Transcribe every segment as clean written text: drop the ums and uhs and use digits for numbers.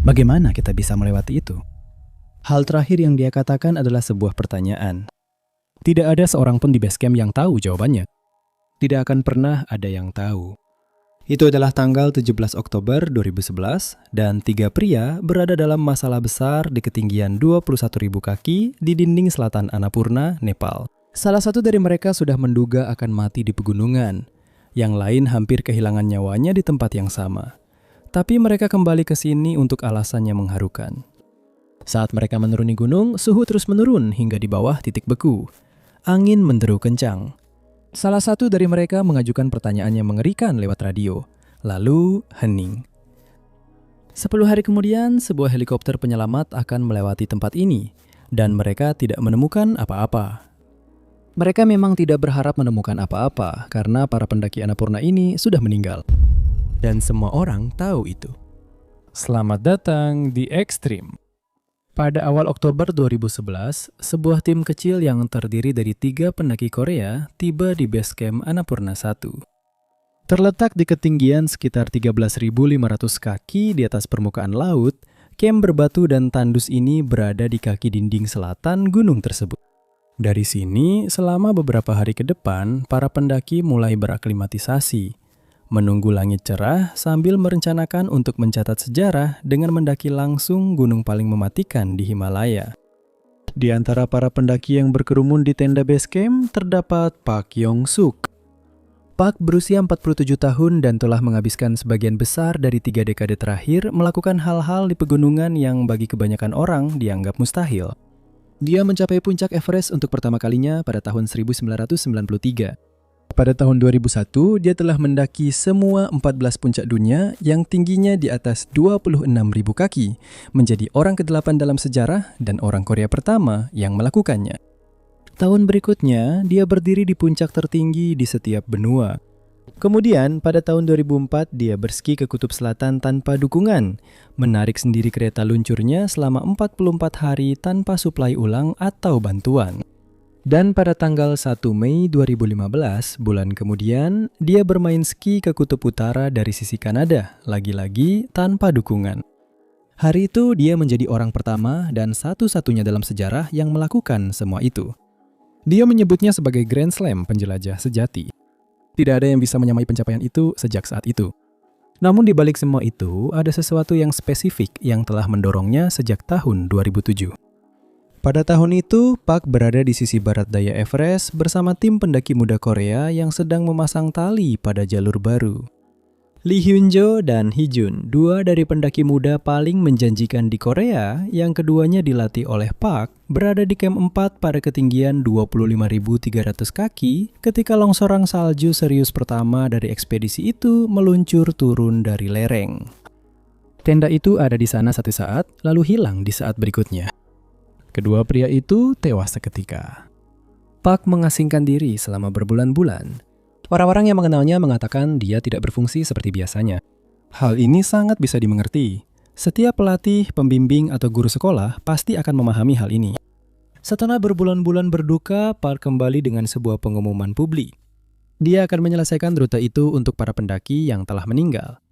Bagaimana kita bisa melewati itu? Hal terakhir yang dia katakan adalah sebuah pertanyaan. Tidak ada seorang pun di base camp yang tahu jawabannya. Tidak akan pernah ada yang tahu. Itu adalah tanggal 17 Oktober 2011 dan 3 pria berada dalam masalah besar di ketinggian 21.000 kaki di dinding selatan Annapurna, Nepal. Salah satu dari mereka sudah menduga akan mati di pegunungan. Yang lain hampir kehilangan nyawanya di tempat yang sama. Tapi mereka kembali ke sini untuk alasan yang mengharukan. Saat mereka menuruni gunung, suhu terus menurun hingga di bawah titik beku. Angin menderu kencang. Salah satu dari mereka mengajukan pertanyaan yang mengerikan lewat radio, lalu hening. 10 hari kemudian, sebuah helikopter penyelamat akan melewati tempat ini, dan mereka tidak menemukan apa-apa. Mereka memang tidak berharap menemukan apa-apa, karena para pendaki Annapurna ini sudah meninggal. Dan semua orang tahu itu. Selamat datang di Ekstrim. Pada awal Oktober 2011, sebuah tim kecil yang terdiri dari 3 pendaki Korea tiba di base camp Annapurna 1. Terletak di ketinggian sekitar 13.500 kaki di atas permukaan laut, camp berbatu dan tandus ini berada di kaki dinding selatan gunung tersebut. Dari sini, selama beberapa hari ke depan, para pendaki mulai beraklimatisasi, menunggu langit cerah sambil merencanakan untuk mencatat sejarah dengan mendaki langsung gunung paling mematikan di Himalaya. Di antara para pendaki yang berkerumun di tenda base camp terdapat Park Yong-suk. Park berusia 47 tahun dan telah menghabiskan sebagian besar dari 3 dekade terakhir melakukan hal-hal di pegunungan yang bagi kebanyakan orang dianggap mustahil. Dia mencapai puncak Everest untuk pertama kalinya pada tahun 1993. Pada tahun 2001, dia telah mendaki semua 14 puncak dunia yang tingginya di atas 26.000 kaki, menjadi orang ke-8 dalam sejarah dan orang Korea pertama yang melakukannya. Tahun berikutnya, dia berdiri di puncak tertinggi di setiap benua. Kemudian, pada tahun 2004, dia berski ke Kutub Selatan tanpa dukungan, menarik sendiri kereta luncurnya selama 44 hari tanpa suplai ulang atau bantuan. Dan pada tanggal 1 Mei 2015, bulan kemudian, dia bermain ski ke Kutub Utara dari sisi Kanada, lagi-lagi tanpa dukungan. Hari itu, dia menjadi orang pertama dan satu-satunya dalam sejarah yang melakukan semua itu. Dia menyebutnya sebagai Grand Slam penjelajah sejati. Tidak ada yang bisa menyamai pencapaian itu sejak saat itu. Namun di balik semua itu, ada sesuatu yang spesifik yang telah mendorongnya sejak tahun 2007. Pada tahun itu, Park berada di sisi barat daya Everest bersama tim pendaki muda Korea yang sedang memasang tali pada jalur baru. Lee Hyun-jo dan Hee Jun, 2 dari pendaki muda paling menjanjikan di Korea, yang keduanya dilatih oleh Park, berada di camp 4 pada ketinggian 25.300 kaki ketika longsoran salju serius pertama dari ekspedisi itu meluncur turun dari lereng. Tenda itu ada di sana satu saat, lalu hilang di saat berikutnya. Kedua pria itu tewas seketika. Park mengasingkan diri selama berbulan-bulan. Orang-orang yang mengenalnya mengatakan dia tidak berfungsi seperti biasanya. Hal ini sangat bisa dimengerti. Setiap pelatih, pembimbing, atau guru sekolah pasti akan memahami hal ini. Setelah berbulan-bulan berduka, Park kembali dengan sebuah pengumuman publik. Dia akan menyelesaikan rute itu untuk para pendaki yang telah meninggal.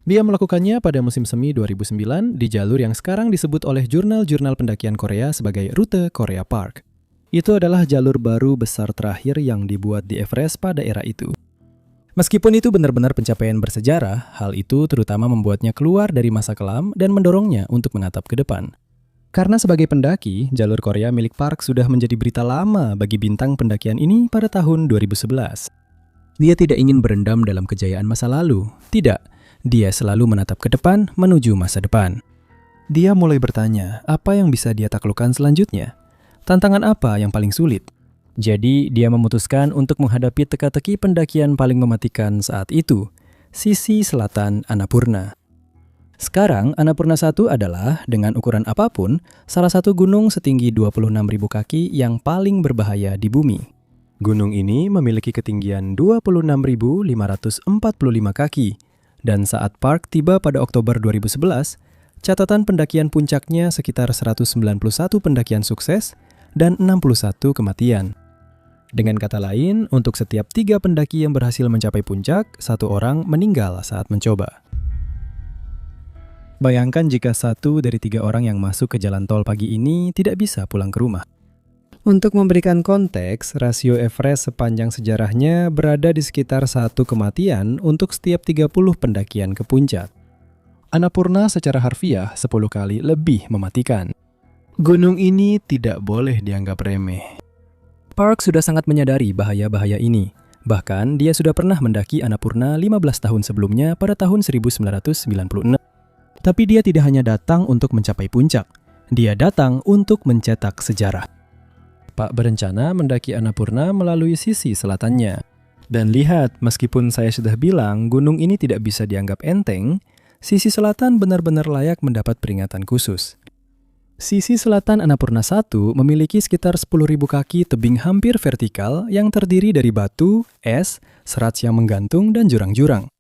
Dia melakukannya pada musim semi 2009 di jalur yang sekarang disebut oleh jurnal-jurnal pendakian Korea sebagai Rute Korea Park. Itu adalah jalur baru besar terakhir yang dibuat di Everest pada era itu. Meskipun itu benar-benar pencapaian bersejarah, hal itu terutama membuatnya keluar dari masa kelam dan mendorongnya untuk menatap ke depan. Karena sebagai pendaki, jalur Korea milik Park sudah menjadi berita lama bagi bintang pendakian ini pada tahun 2011. Dia tidak ingin berendam dalam kejayaan masa lalu. Tidak. Dia selalu menatap ke depan menuju masa depan. Dia mulai bertanya, apa yang bisa dia taklukkan selanjutnya? Tantangan apa yang paling sulit? Jadi, dia memutuskan untuk menghadapi teka-teki pendakian paling mematikan saat itu, sisi selatan Annapurna. Sekarang, Annapurna 1 adalah, dengan ukuran apapun, salah satu gunung setinggi 26.000 kaki yang paling berbahaya di bumi. Gunung ini memiliki ketinggian 26.545 kaki, dan saat Park tiba pada Oktober 2011, catatan pendakian puncaknya sekitar 191 pendakian sukses dan 61 kematian. Dengan kata lain, untuk setiap 3 pendaki yang berhasil mencapai puncak, 1 orang meninggal saat mencoba. Bayangkan jika 1 dari 3 orang yang masuk ke jalan tol pagi ini tidak bisa pulang ke rumah. Untuk memberikan konteks, rasio Everest sepanjang sejarahnya berada di sekitar 1 kematian untuk setiap 30 pendakian ke puncak. Annapurna secara harfiah 10 kali lebih mematikan. Gunung ini tidak boleh dianggap remeh. Park sudah sangat menyadari bahaya-bahaya ini. Bahkan, dia sudah pernah mendaki Annapurna 15 tahun sebelumnya pada tahun 1996. Tapi dia tidak hanya datang untuk mencapai puncak. Dia datang untuk mencetak sejarah. Pak berencana mendaki Annapurna melalui sisi selatannya. Dan lihat, meskipun saya sudah bilang gunung ini tidak bisa dianggap enteng, sisi selatan benar-benar layak mendapat peringatan khusus. Sisi selatan Annapurna 1 memiliki sekitar 10.000 kaki tebing hampir vertikal yang terdiri dari batu, es, serat yang menggantung, dan jurang-jurang.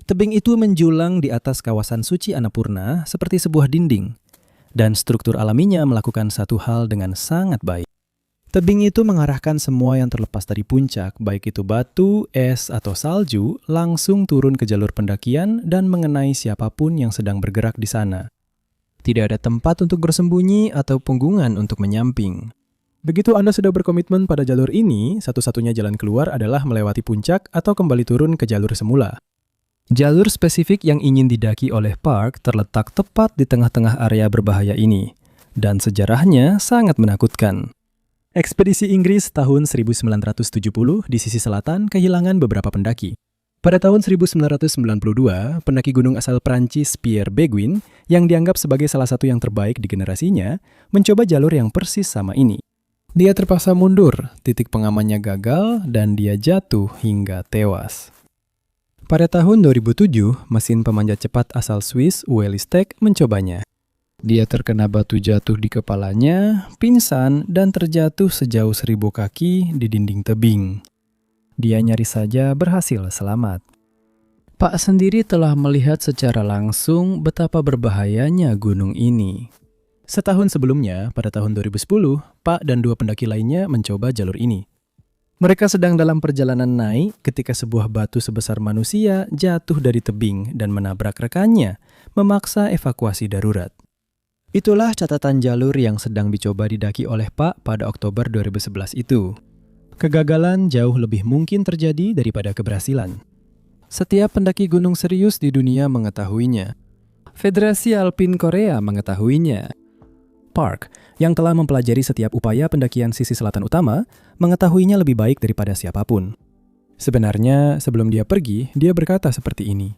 Tebing itu menjulang di atas kawasan suci Annapurna seperti sebuah dinding, dan struktur alaminya melakukan satu hal dengan sangat baik. Tebing itu mengarahkan semua yang terlepas dari puncak, baik itu batu, es, atau salju, langsung turun ke jalur pendakian dan mengenai siapapun yang sedang bergerak di sana. Tidak ada tempat untuk bersembunyi atau punggungan untuk menyamping. Begitu Anda sudah berkomitmen pada jalur ini, satu-satunya jalan keluar adalah melewati puncak atau kembali turun ke jalur semula. Jalur spesifik yang ingin didaki oleh Park terletak tepat di tengah-tengah area berbahaya ini, dan sejarahnya sangat menakutkan. Ekspedisi Inggris tahun 1970 di sisi selatan kehilangan beberapa pendaki. Pada tahun 1992, pendaki gunung asal Prancis Pierre Béguin, yang dianggap sebagai salah satu yang terbaik di generasinya, mencoba jalur yang persis sama ini. Dia terpaksa mundur, titik pengamannya gagal, dan dia jatuh hingga tewas. Pada tahun 2007, mesin pemanjat cepat asal Swiss Ueli-Steg mencobanya. Dia terkena batu jatuh di kepalanya, pingsan, dan terjatuh sejauh 1.000 kaki di dinding tebing. Dia nyaris saja berhasil selamat. Pak sendiri telah melihat secara langsung betapa berbahayanya gunung ini. Setahun sebelumnya, pada tahun 2010, Pak dan 2 pendaki lainnya mencoba jalur ini. Mereka sedang dalam perjalanan naik ketika sebuah batu sebesar manusia jatuh dari tebing dan menabrak rekannya, memaksa evakuasi darurat. Itulah catatan jalur yang sedang dicoba didaki oleh Pak pada Oktober 2011 itu. Kegagalan jauh lebih mungkin terjadi daripada keberhasilan. Setiap pendaki gunung serius di dunia mengetahuinya. Federasi Alpin Korea mengetahuinya. Park, yang telah mempelajari setiap upaya pendakian sisi selatan utama, mengetahuinya lebih baik daripada siapapun. Sebenarnya, sebelum dia pergi, dia berkata seperti ini.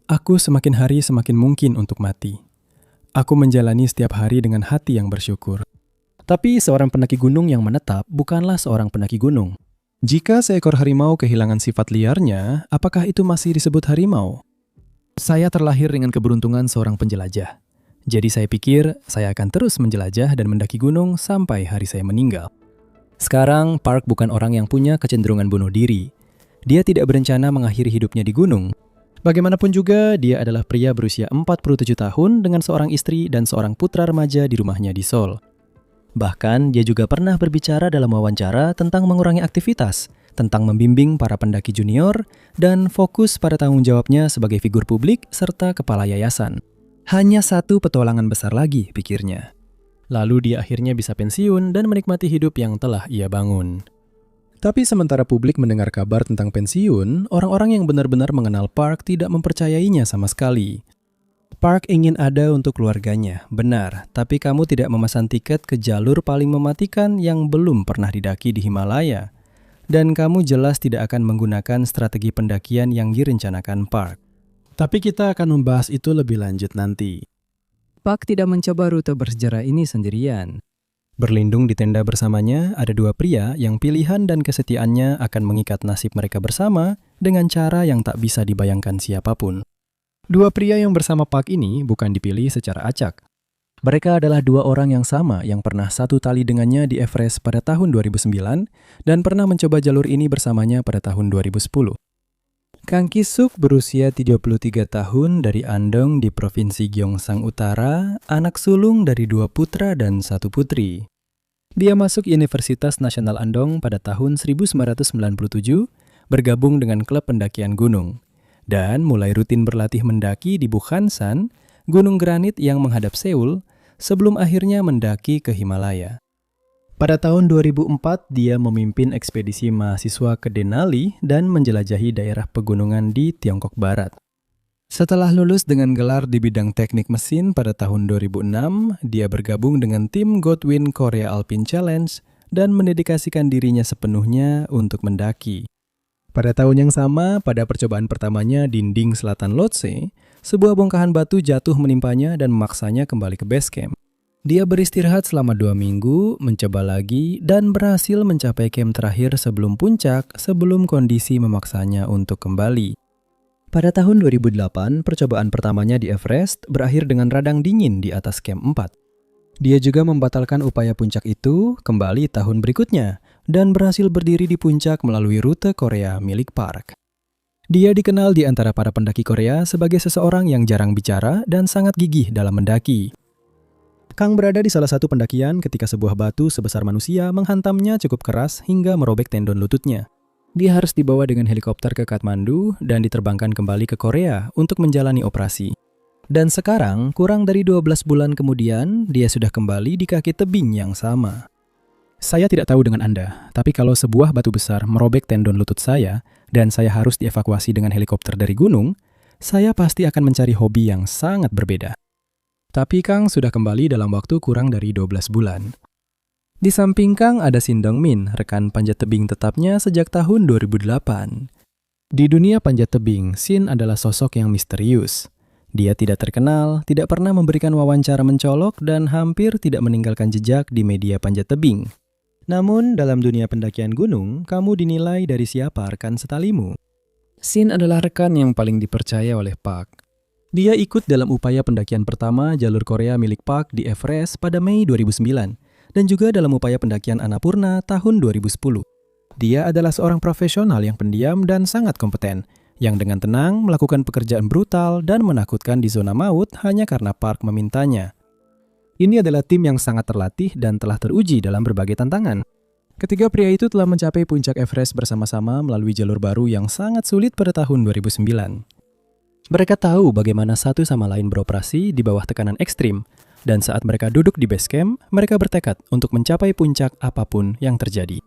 Aku semakin hari semakin mungkin untuk mati. Aku menjalani setiap hari dengan hati yang bersyukur. Tapi seorang pendaki gunung yang menetap bukanlah seorang pendaki gunung. Jika seekor harimau kehilangan sifat liarnya, apakah itu masih disebut harimau? Saya terlahir dengan keberuntungan seorang penjelajah. Jadi saya pikir saya akan terus menjelajah dan mendaki gunung sampai hari saya meninggal. Sekarang, Park bukan orang yang punya kecenderungan bunuh diri. Dia tidak berencana mengakhiri hidupnya di gunung. Bagaimanapun juga, dia adalah pria berusia 47 tahun dengan seorang istri dan seorang putra remaja di rumahnya di Seoul. Bahkan, dia juga pernah berbicara dalam wawancara tentang mengurangi aktivitas, tentang membimbing para pendaki junior, dan fokus pada tanggung jawabnya sebagai figur publik serta kepala yayasan. Hanya satu petualangan besar lagi, pikirnya. Lalu dia akhirnya bisa pensiun dan menikmati hidup yang telah ia bangun. Tapi sementara publik mendengar kabar tentang pensiun, orang-orang yang benar-benar mengenal Park tidak mempercayainya sama sekali. Park ingin ada untuk keluarganya, benar, tapi kamu tidak memesan tiket ke jalur paling mematikan yang belum pernah didaki di Himalaya. Dan kamu jelas tidak akan menggunakan strategi pendakian yang direncanakan Park. Tapi kita akan membahas itu lebih lanjut nanti. Park tidak mencoba rute bersejarah ini sendirian. Berlindung di tenda bersamanya, ada 2 pria yang pilihan dan kesetiaannya akan mengikat nasib mereka bersama dengan cara yang tak bisa dibayangkan siapapun. 2 pria yang bersama Park ini bukan dipilih secara acak. Mereka adalah 2 orang yang sama yang pernah satu tali dengannya di Everest pada tahun 2009 dan pernah mencoba jalur ini bersamanya pada tahun 2010. Kang Ki-suk berusia 33 tahun dari Andong di Provinsi Gyeongsang Utara, anak sulung dari 2 putra dan 1 putri. Dia masuk Universitas Nasional Andong pada tahun 1997, bergabung dengan klub pendakian gunung, dan mulai rutin berlatih mendaki di Bukhansan, gunung granit yang menghadap Seoul, sebelum akhirnya mendaki ke Himalaya. Pada tahun 2004, dia memimpin ekspedisi mahasiswa ke Denali dan menjelajahi daerah pegunungan di Tiongkok Barat. Setelah lulus dengan gelar di bidang teknik mesin pada tahun 2006, dia bergabung dengan tim Godwin Korea Alpine Challenge dan mendedikasikan dirinya sepenuhnya untuk mendaki. Pada tahun yang sama, pada percobaan pertamanya dinding selatan Lhotse, sebuah bongkahan batu jatuh menimpanya dan memaksanya kembali ke base camp. Dia beristirahat selama 2 minggu, mencoba lagi, dan berhasil mencapai camp terakhir sebelum puncak sebelum kondisi memaksanya untuk kembali. Pada tahun 2008, percobaan pertamanya di Everest berakhir dengan radang dingin di atas camp 4. Dia juga membatalkan upaya puncak itu kembali tahun berikutnya dan berhasil berdiri di puncak melalui rute Korea milik Park. Dia dikenal di antara para pendaki Korea sebagai seseorang yang jarang bicara dan sangat gigih dalam mendaki. Kang berada di salah satu pendakian ketika sebuah batu sebesar manusia menghantamnya cukup keras hingga merobek tendon lututnya. Dia harus dibawa dengan helikopter ke Kathmandu dan diterbangkan kembali ke Korea untuk menjalani operasi. Dan sekarang, kurang dari 12 bulan kemudian, dia sudah kembali di kaki tebing yang sama. Saya tidak tahu dengan Anda, tapi kalau sebuah batu besar merobek tendon lutut saya dan saya harus dievakuasi dengan helikopter dari gunung, saya pasti akan mencari hobi yang sangat berbeda. Tapi Kang sudah kembali dalam waktu kurang dari 12 bulan. Di samping Kang ada Shin Dong-min, rekan panjat tebing tetapnya sejak tahun 2008. Di dunia panjat tebing, Shin adalah sosok yang misterius. Dia tidak terkenal, tidak pernah memberikan wawancara mencolok, dan hampir tidak meninggalkan jejak di media panjat tebing. Namun, dalam dunia pendakian gunung, kamu dinilai dari siapa rekan setalimu. Shin adalah rekan yang paling dipercaya oleh Park. Dia ikut dalam upaya pendakian pertama jalur Korea milik Park di Everest pada Mei 2009, dan juga dalam upaya pendakian Annapurna tahun 2010. Dia adalah seorang profesional yang pendiam dan sangat kompeten, yang dengan tenang melakukan pekerjaan brutal dan menakutkan di zona maut hanya karena Park memintanya. Ini adalah tim yang sangat terlatih dan telah teruji dalam berbagai tantangan. Ketiga pria itu telah mencapai puncak Everest bersama-sama melalui jalur baru yang sangat sulit pada tahun 2009. Mereka tahu bagaimana satu sama lain beroperasi di bawah tekanan ekstrim, dan saat mereka duduk di base camp, mereka bertekad untuk mencapai puncak apapun yang terjadi.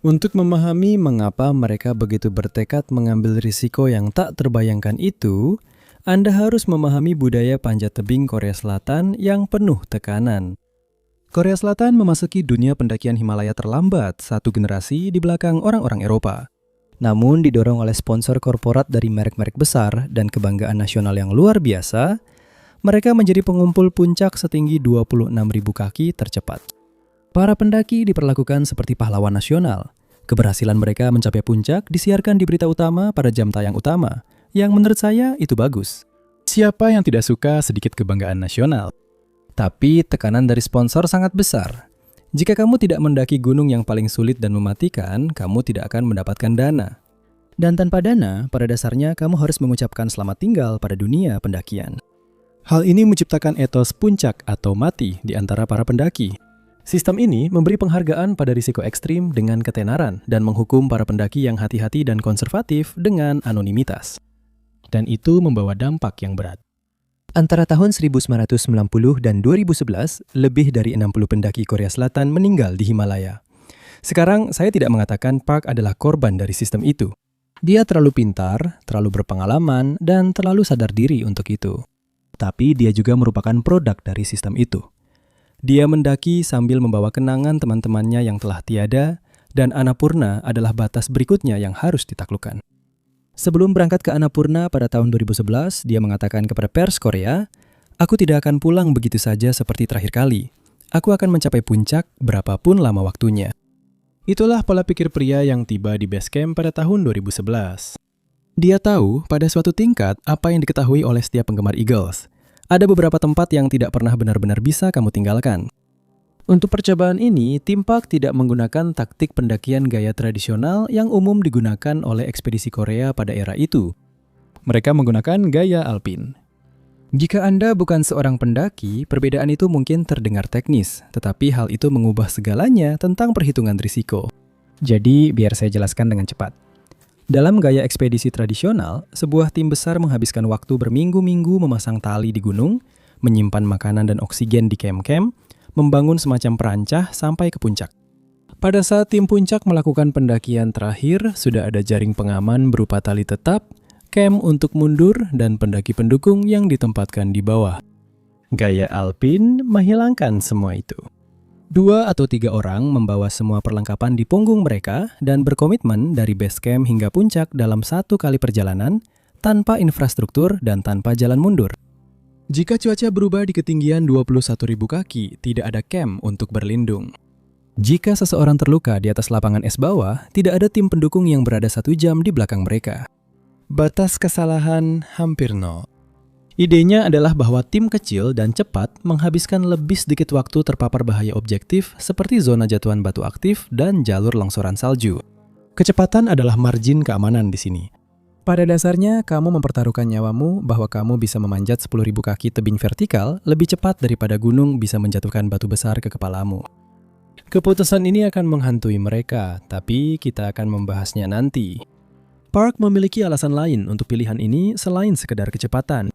Untuk memahami mengapa mereka begitu bertekad mengambil risiko yang tak terbayangkan itu, Anda harus memahami budaya panjat tebing Korea Selatan yang penuh tekanan. Korea Selatan memasuki dunia pendakian Himalaya terlambat 1 generasi di belakang orang-orang Eropa. Namun didorong oleh sponsor korporat dari merek-merek besar dan kebanggaan nasional yang luar biasa, mereka menjadi pengumpul puncak setinggi 26.000 kaki tercepat. Para pendaki diperlakukan seperti pahlawan nasional. Keberhasilan mereka mencapai puncak disiarkan di berita utama pada jam tayang utama, yang menurut saya itu bagus. Siapa yang tidak suka sedikit kebanggaan nasional? Tapi tekanan dari sponsor sangat besar. Jika kamu tidak mendaki gunung yang paling sulit dan mematikan, kamu tidak akan mendapatkan dana. Dan tanpa dana, pada dasarnya kamu harus mengucapkan selamat tinggal pada dunia pendakian. Hal ini menciptakan etos puncak atau mati di antara para pendaki. Sistem ini memberi penghargaan pada risiko ekstrim dengan ketenaran dan menghukum para pendaki yang hati-hati dan konservatif dengan anonimitas. Dan itu membawa dampak yang berat. Antara tahun 1990 dan 2011, lebih dari 60 pendaki Korea Selatan meninggal di Himalaya. Sekarang, saya tidak mengatakan Park adalah korban dari sistem itu. Dia terlalu pintar, terlalu berpengalaman, dan terlalu sadar diri untuk itu. Tapi dia juga merupakan produk dari sistem itu. Dia mendaki sambil membawa kenangan teman-temannya yang telah tiada, dan Annapurna adalah batas berikutnya yang harus ditaklukkan. Sebelum berangkat ke Annapurna pada tahun 2011, dia mengatakan kepada pers Korea, "Aku tidak akan pulang begitu saja seperti terakhir kali. Aku akan mencapai puncak berapapun lama waktunya." Itulah pola pikir pria yang tiba di base camp pada tahun 2011. Dia tahu pada suatu tingkat apa yang diketahui oleh setiap penggemar Eagles. Ada beberapa tempat yang tidak pernah benar-benar bisa kamu tinggalkan. Untuk percobaan ini, tim Park tidak menggunakan taktik pendakian gaya tradisional yang umum digunakan oleh ekspedisi Korea pada era itu. Mereka menggunakan gaya alpin. Jika Anda bukan seorang pendaki, perbedaan itu mungkin terdengar teknis, tetapi hal itu mengubah segalanya tentang perhitungan risiko. Jadi, biar saya jelaskan dengan cepat. Dalam gaya ekspedisi tradisional, sebuah tim besar menghabiskan waktu berminggu-minggu memasang tali di gunung, menyimpan makanan dan oksigen di kem-kem, membangun semacam perancah sampai ke puncak. Pada saat tim puncak melakukan pendakian terakhir, sudah ada jaring pengaman berupa tali tetap, kem untuk mundur, dan pendaki pendukung yang ditempatkan di bawah. Gaya alpin menghilangkan semua itu. 2 atau 3 orang membawa semua perlengkapan di punggung mereka dan berkomitmen dari base camp hingga puncak dalam 1 kali perjalanan, tanpa infrastruktur dan tanpa jalan mundur. Jika cuaca berubah di ketinggian 21.000 kaki, tidak ada camp untuk berlindung. Jika seseorang terluka di atas lapangan es bawah, tidak ada tim pendukung yang berada 1 jam di belakang mereka. Batas kesalahan hampir nol. Idenya adalah bahwa tim kecil dan cepat menghabiskan lebih sedikit waktu terpapar bahaya objektif seperti zona jatuhan batu aktif dan jalur longsoran salju. Kecepatan adalah margin keamanan di sini. Pada dasarnya, kamu mempertaruhkan nyawamu bahwa kamu bisa memanjat 10.000 kaki tebing vertikal lebih cepat daripada gunung bisa menjatuhkan batu besar ke kepalamu. Keputusan ini akan menghantui mereka, tapi kita akan membahasnya nanti. Park memiliki alasan lain untuk pilihan ini selain sekedar kecepatan.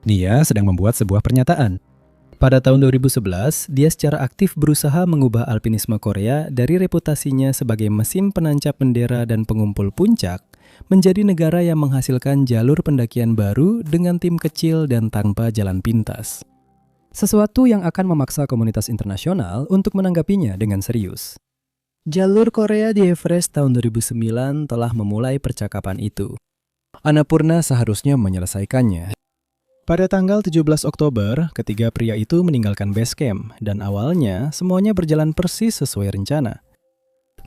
Dia sedang membuat sebuah pernyataan. Pada tahun 2011, dia secara aktif berusaha mengubah alpinisme Korea dari reputasinya sebagai mesin penancap bendera dan pengumpul puncak menjadi negara yang menghasilkan jalur pendakian baru dengan tim kecil dan tanpa jalan pintas. Sesuatu yang akan memaksa komunitas internasional untuk menanggapinya dengan serius. Jalur Korea di Everest tahun 2009 telah memulai percakapan itu. Annapurna seharusnya menyelesaikannya. Pada tanggal 17 Oktober, ketiga pria itu meninggalkan base camp, dan awalnya semuanya berjalan persis sesuai rencana.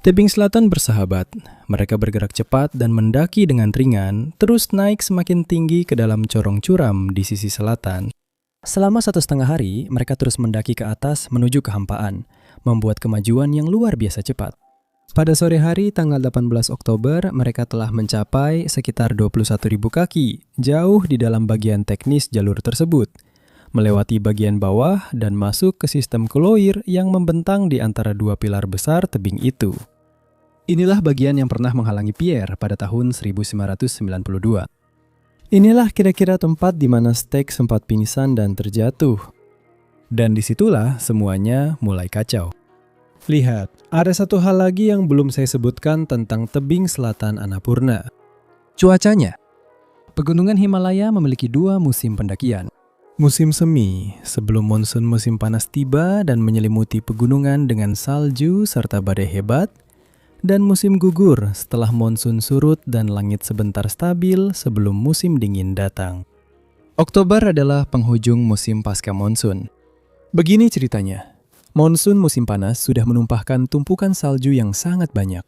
Tebing selatan bersahabat, mereka bergerak cepat dan mendaki dengan ringan, terus naik semakin tinggi ke dalam corong curam di sisi selatan. Selama 1,5 hari, mereka terus mendaki ke atas menuju kehampaan, membuat kemajuan yang luar biasa cepat. Pada sore hari tanggal 18 Oktober, mereka telah mencapai sekitar 21.000 kaki, jauh di dalam bagian teknis jalur tersebut, melewati bagian bawah dan masuk ke sistem Kuloir yang membentang di antara 2 pilar besar tebing itu. Inilah bagian yang pernah menghalangi Pierre pada tahun 1992. Inilah kira-kira tempat di mana Stek sempat pingsan dan terjatuh. Dan disitulah semuanya mulai kacau. Lihat, ada satu hal lagi yang belum saya sebutkan tentang tebing selatan Annapurna. Cuacanya. Pegunungan Himalaya memiliki 2 musim pendakian. Musim semi, sebelum monsun musim panas tiba dan menyelimuti pegunungan dengan salju serta badai hebat, dan musim gugur setelah monsun surut dan langit sebentar stabil sebelum musim dingin datang. Oktober adalah penghujung musim pasca monsun. Begini ceritanya, monsun musim panas sudah menumpahkan tumpukan salju yang sangat banyak,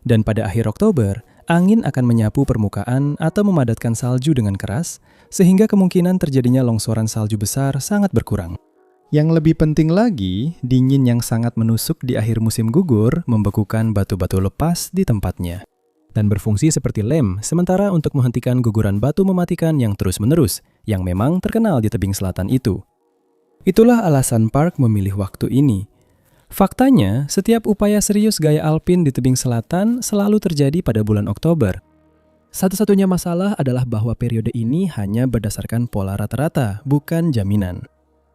dan pada akhir Oktober, angin akan menyapu permukaan atau memadatkan salju dengan keras, sehingga kemungkinan terjadinya longsoran salju besar sangat berkurang. Yang lebih penting lagi, dingin yang sangat menusuk di akhir musim gugur membekukan batu-batu lepas di tempatnya dan berfungsi seperti lem sementara untuk menghentikan guguran batu mematikan yang terus-menerus yang memang terkenal di tebing selatan itu. Itulah alasan Park memilih waktu ini. Faktanya, setiap upaya serius gaya alpin di tebing selatan selalu terjadi pada bulan Oktober. Satu-satunya masalah adalah bahwa periode ini hanya berdasarkan pola rata-rata, bukan jaminan.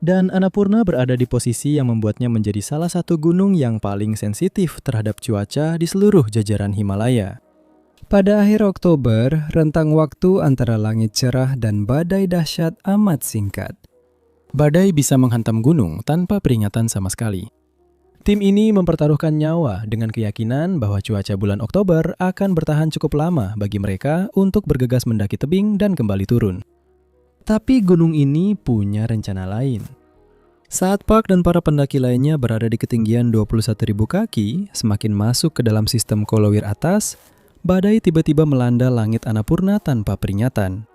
Dan Annapurna berada di posisi yang membuatnya menjadi salah satu gunung yang paling sensitif terhadap cuaca di seluruh jajaran Himalaya. Pada akhir Oktober, rentang waktu antara langit cerah dan badai dahsyat amat singkat. Badai bisa menghantam gunung tanpa peringatan sama sekali. Tim ini mempertaruhkan nyawa dengan keyakinan bahwa cuaca bulan Oktober akan bertahan cukup lama bagi mereka untuk bergegas mendaki tebing dan kembali turun. Tapi gunung ini punya rencana lain. Saat Park dan para pendaki lainnya berada di ketinggian 21.000 kaki, semakin masuk ke dalam sistem Kuloir atas, badai tiba-tiba melanda langit Annapurna tanpa peringatan.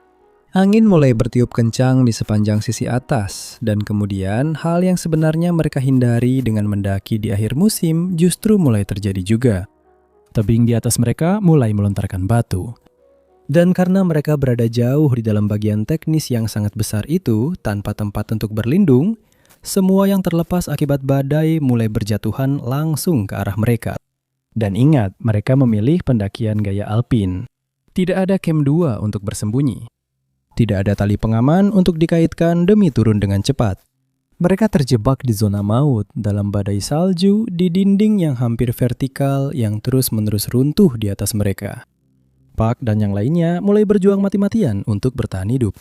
Angin mulai bertiup kencang di sepanjang sisi atas, dan kemudian hal yang sebenarnya mereka hindari dengan mendaki di akhir musim justru mulai terjadi juga. Tebing di atas mereka mulai melontarkan batu. Dan karena mereka berada jauh di dalam bagian teknis yang sangat besar itu, tanpa tempat untuk berlindung, semua yang terlepas akibat badai mulai berjatuhan langsung ke arah mereka. Dan ingat, mereka memilih pendakian gaya alpin. Tidak ada camp 2 untuk bersembunyi. Tidak ada tali pengaman untuk dikaitkan demi turun dengan cepat. Mereka terjebak di zona maut dalam badai salju di dinding yang hampir vertikal yang terus-menerus runtuh di atas mereka. Park dan yang lainnya mulai berjuang mati-matian untuk bertahan hidup.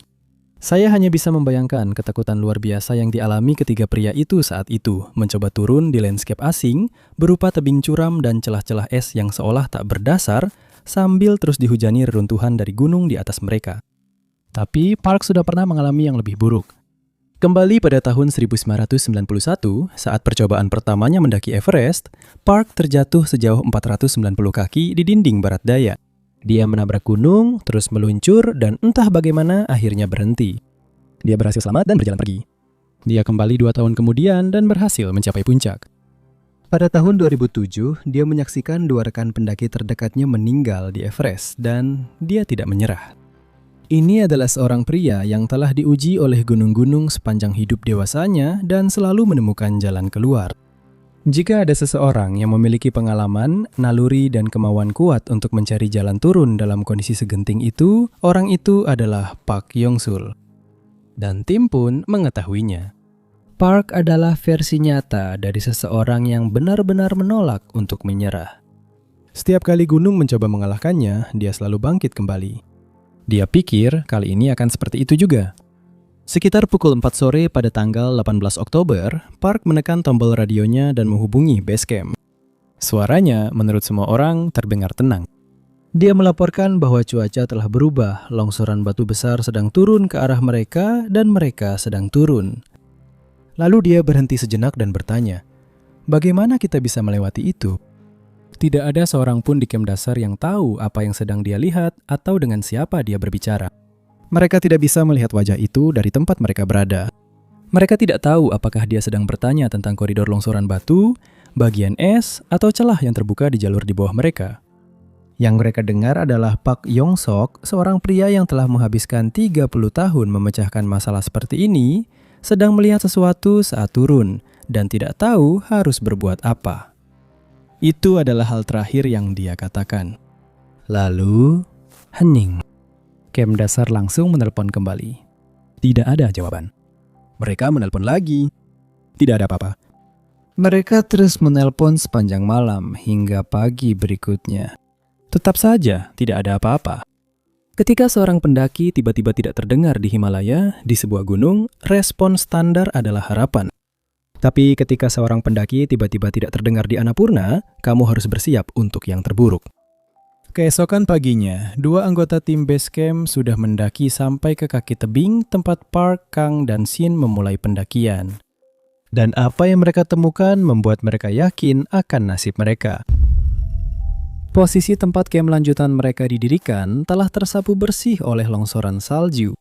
Saya hanya bisa membayangkan ketakutan luar biasa yang dialami ketiga pria itu saat itu mencoba turun di landscape asing berupa tebing curam dan celah-celah es yang seolah tak berdasar sambil terus dihujani reruntuhan dari gunung di atas mereka. Tapi Park sudah pernah mengalami yang lebih buruk. Kembali pada tahun 1991, saat percobaan pertamanya mendaki Everest, Park terjatuh sejauh 490 kaki di dinding barat daya. Dia menabrak gunung, terus meluncur, dan entah bagaimana akhirnya berhenti. Dia berhasil selamat dan berjalan pergi. Dia kembali 2 tahun kemudian dan berhasil mencapai puncak. Pada tahun 2007, dia menyaksikan 2 rekan pendaki terdekatnya meninggal di Everest, dan dia tidak menyerah. Ini adalah seorang pria yang telah diuji oleh gunung-gunung sepanjang hidup dewasanya dan selalu menemukan jalan keluar. Jika ada seseorang yang memiliki pengalaman, naluri, dan kemauan kuat untuk mencari jalan turun dalam kondisi segenting itu, orang itu adalah Park Yong-sul. Dan tim pun mengetahuinya. Park adalah versi nyata dari seseorang yang benar-benar menolak untuk menyerah. Setiap kali gunung mencoba mengalahkannya, dia selalu bangkit kembali. Dia pikir kali ini akan seperti itu juga. Sekitar pukul 4 sore pada tanggal 18 Oktober, Park menekan tombol radionya dan menghubungi base camp. Suaranya, menurut semua orang, terdengar tenang. Dia melaporkan bahwa cuaca telah berubah, longsoran batu besar sedang turun ke arah mereka dan mereka sedang turun. Lalu dia berhenti sejenak dan bertanya, "Bagaimana kita bisa melewati itu?" Tidak ada seorang pun di camp dasar yang tahu apa yang sedang dia lihat atau dengan siapa dia berbicara. Mereka tidak bisa melihat wajah itu dari tempat mereka berada. Mereka tidak tahu apakah dia sedang bertanya tentang koridor longsoran batu, bagian es, atau celah yang terbuka di jalur di bawah mereka. Yang mereka dengar adalah Park Yong-sok, seorang pria yang telah menghabiskan 30 tahun memecahkan masalah seperti ini, sedang melihat sesuatu saat turun dan tidak tahu harus berbuat apa. Itu adalah hal terakhir yang dia katakan. Lalu, hening. Camp dasar langsung menelpon kembali. Tidak ada jawaban. Mereka menelpon lagi. Tidak ada apa-apa. Mereka terus menelpon sepanjang malam hingga pagi berikutnya. Tetap saja tidak ada apa-apa. Ketika seorang pendaki tiba-tiba tidak terdengar di Himalaya, di sebuah gunung, respon standar adalah harapan. Tapi ketika seorang pendaki tiba-tiba tidak terdengar di Annapurna, kamu harus bersiap untuk yang terburuk. Keesokan paginya, 2 anggota tim base camp sudah mendaki sampai ke kaki tebing tempat Park, Kang, dan Shin memulai pendakian. Dan apa yang mereka temukan membuat mereka yakin akan nasib mereka. Posisi tempat camp lanjutan mereka didirikan telah tersapu bersih oleh longsoran salju.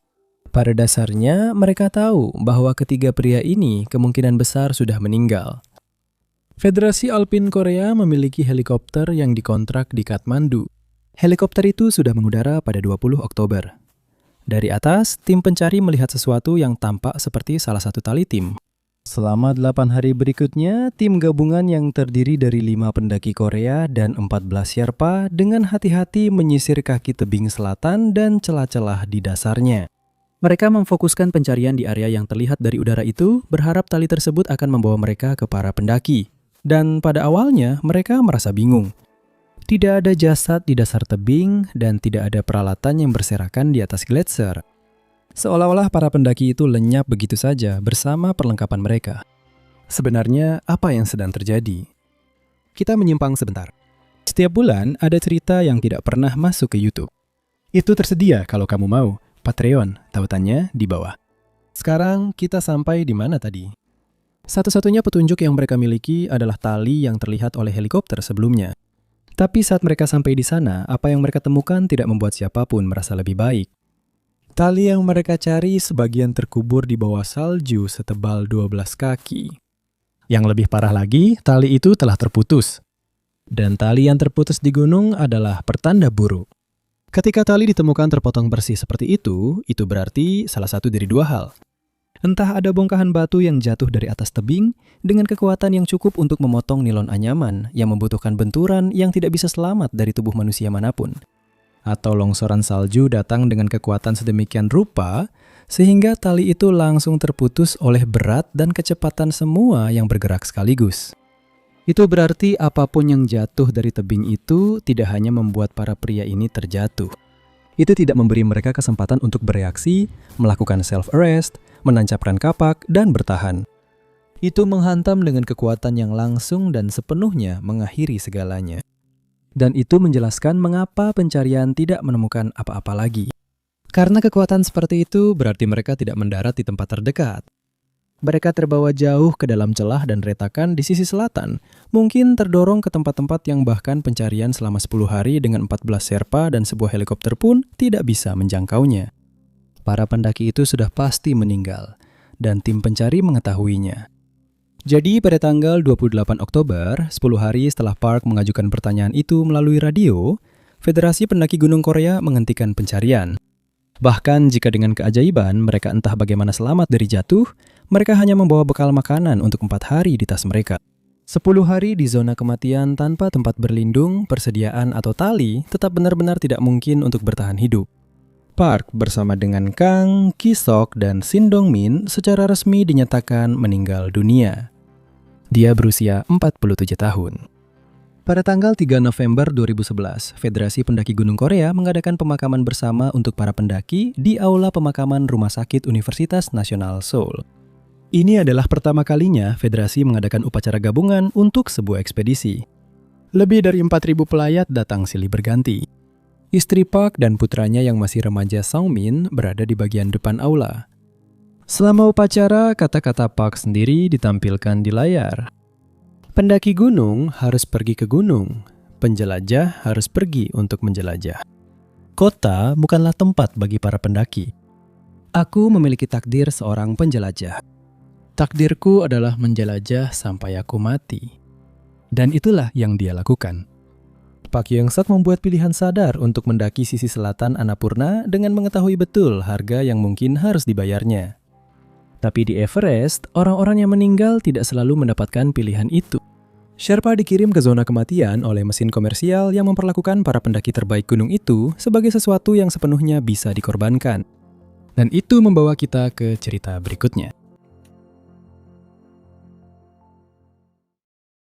Pada dasarnya, mereka tahu bahwa ketiga pria ini kemungkinan besar sudah meninggal. Federasi Alpin Korea memiliki helikopter yang dikontrak di Kathmandu. Helikopter itu sudah mengudara pada 20 Oktober. Dari atas, tim pencari melihat sesuatu yang tampak seperti salah satu tali tim. Selama 8 hari berikutnya, tim gabungan yang terdiri dari 5 pendaki Korea dan 14 Sherpa dengan hati-hati menyisir kaki tebing selatan dan celah-celah di dasarnya. Mereka memfokuskan pencarian di area yang terlihat dari udara itu, berharap tali tersebut akan membawa mereka ke para pendaki. Dan pada awalnya, mereka merasa bingung. Tidak ada jasad di dasar tebing dan tidak ada peralatan yang berserakan di atas gletser. Seolah-olah para pendaki itu lenyap begitu saja bersama perlengkapan mereka. Sebenarnya, apa yang sedang terjadi? Kita menyimpang sebentar. Setiap bulan ada cerita yang tidak pernah masuk ke YouTube. Itu tersedia kalau kamu mau. Patreon, tautannya di bawah. Sekarang kita sampai di mana tadi? Satu-satunya petunjuk yang mereka miliki adalah tali yang terlihat oleh helikopter sebelumnya. Tapi saat mereka sampai di sana, apa yang mereka temukan tidak membuat siapapun merasa lebih baik. Tali yang mereka cari sebagian terkubur di bawah salju setebal 12 kaki. Yang lebih parah lagi, tali itu telah terputus. Dan tali yang terputus di gunung adalah pertanda buruk. Ketika tali ditemukan terpotong bersih seperti itu berarti salah satu dari 2 hal. Entah ada bongkahan batu yang jatuh dari atas tebing dengan kekuatan yang cukup untuk memotong nilon anyaman yang membutuhkan benturan yang tidak bisa selamat dari tubuh manusia manapun. atau longsoran salju datang dengan kekuatan sedemikian rupa sehingga tali itu langsung terputus oleh berat dan kecepatan semua yang bergerak sekaligus. Itu berarti apapun yang jatuh dari tebing itu tidak hanya membuat para pria ini terjatuh. Itu tidak memberi mereka kesempatan untuk bereaksi, melakukan self-arrest, menancapkan kapak, dan bertahan. Itu menghantam dengan kekuatan yang langsung dan sepenuhnya mengakhiri segalanya. Dan itu menjelaskan mengapa pencarian tidak menemukan apa-apa lagi. Karena kekuatan seperti itu berarti mereka tidak mendarat di tempat terdekat. Mereka terbawa jauh ke dalam celah dan retakan di sisi selatan, mungkin terdorong ke tempat-tempat yang bahkan pencarian selama 10 hari dengan 14 Sherpa dan sebuah helikopter pun tidak bisa menjangkaunya. Para pendaki itu sudah pasti meninggal, dan tim pencari mengetahuinya. Jadi pada tanggal 28 Oktober, 10 hari setelah Park mengajukan pertanyaan itu melalui radio, Federasi Pendaki Gunung Korea menghentikan pencarian. Bahkan jika dengan keajaiban mereka entah bagaimana selamat dari jatuh, mereka hanya membawa bekal makanan untuk 4 hari di tas mereka. 10 hari di zona kematian tanpa tempat berlindung, persediaan atau tali tetap benar-benar tidak mungkin untuk bertahan hidup. Park bersama dengan Kang, Ki-sok, dan Shin Dong-min secara resmi dinyatakan meninggal dunia. Dia berusia 47 tahun. Pada tanggal 3 November 2011, Federasi Pendaki Gunung Korea mengadakan pemakaman bersama untuk para pendaki di Aula Pemakaman Rumah Sakit Universitas Nasional Seoul. Ini adalah pertama kalinya Federasi mengadakan upacara gabungan untuk sebuah ekspedisi. Lebih dari 4.000 pelayat datang silih berganti. Istri Park dan putranya yang masih remaja Song-min berada di bagian depan aula. Selama upacara, kata-kata Park sendiri ditampilkan di layar. Pendaki gunung harus pergi ke gunung, penjelajah harus pergi untuk menjelajah. Kota bukanlah tempat bagi para pendaki. Aku memiliki takdir seorang penjelajah. Takdirku adalah menjelajah sampai aku mati. Dan itulah yang dia lakukan. Pak Yeong-suk membuat pilihan sadar untuk mendaki sisi selatan Annapurna dengan mengetahui betul harga yang mungkin harus dibayarnya. Tapi di Everest, orang-orang yang meninggal tidak selalu mendapatkan pilihan itu. Sherpa dikirim ke zona kematian oleh mesin komersial yang memperlakukan para pendaki terbaik gunung itu sebagai sesuatu yang sepenuhnya bisa dikorbankan. Dan itu membawa kita ke cerita berikutnya.